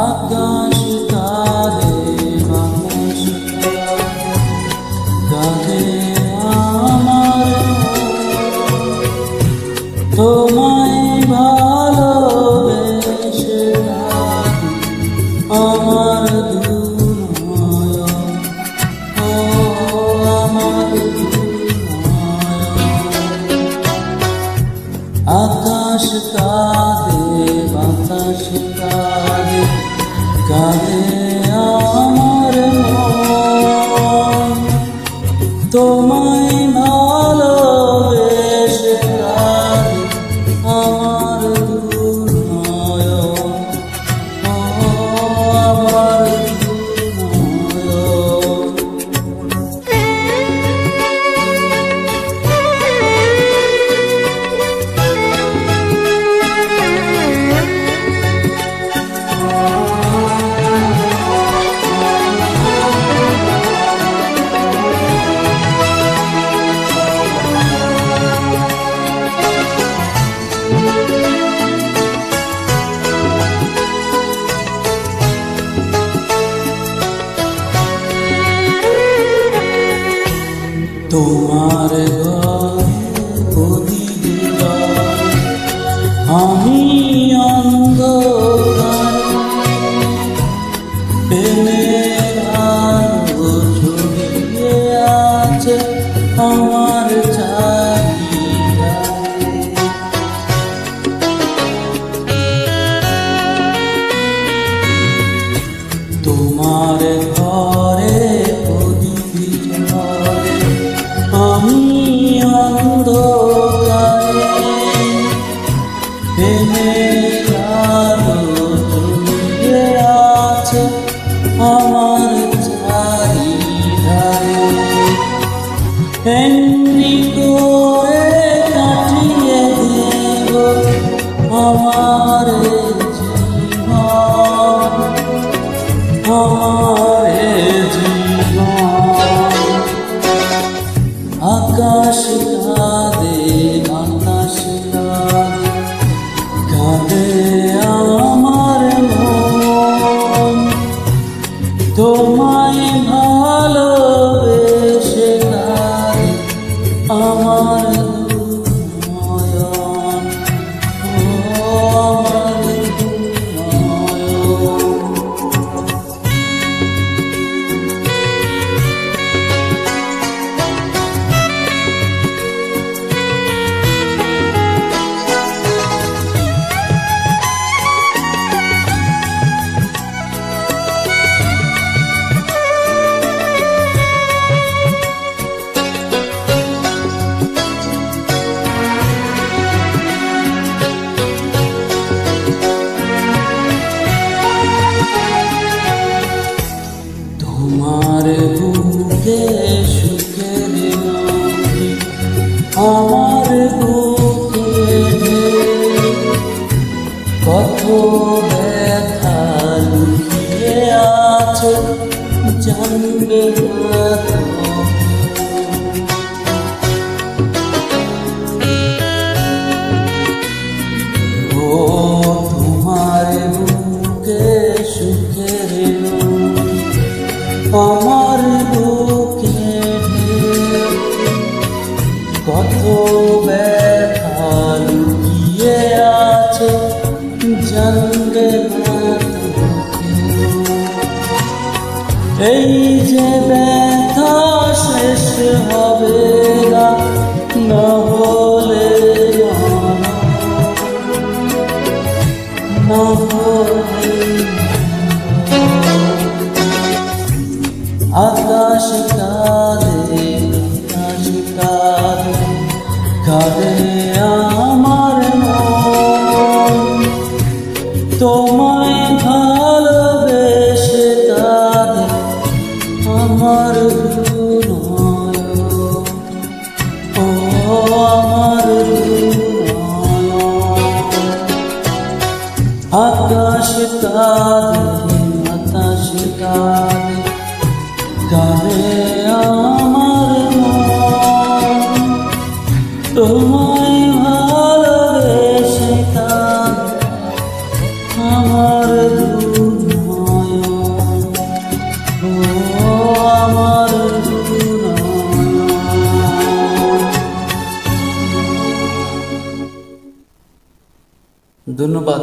আকাশ কাঁদে বাতাস কাঁদে আমার তোমায় ভালোবেসে আমার দুর্নয় ও আমার আকাশ কাঁদে বাতাস কাঁদে কাঁদে আমার মন তোমায় ভালোবেসে কাঁদে আমার দুর্নয় ও আমার তোমার প্রদীপ আমি অন্ধকার প্রেমের আলো ঝুলিয়ে আছে আমার চারিদিকে তোমার ঘরে প্রদীপ জ্বলে আমি অন্ধকারে প্রেমের আলো জ্বলে আছে আমার চারিধারে এমনি করে কাটিয়ে দেব আমার জীবন আমার জীবন আকাশ কাঁদে বাতাস কাঁদে কাঁদে আমার মন তোমায় ভালোবেসে কাঁদে আমার নয়ন ও আমার নয়ন তোমার বুকে সুখের নদী আমার বুকে কত ব্যথা লুকিয়ে আছে জানবে না ও তোমার বুকে সুখের নদী আমার বুকে কত ব্যথা লুকিয়ে আছে জানবে না এই যে ব্যথা শেষ হবে না না হলে না হলে আকাশ কাঁদে আকাশ কাঁদে কাঁদে আমার মন তোমার আকাশ কাঁদে, বাতাস কাঁদে, কাঁদে আমার মন। তোমায় ভালোবেসে কাঁদে আমার দুনয়ন, ও আমার দুনয়ন। ধন্যবাদ।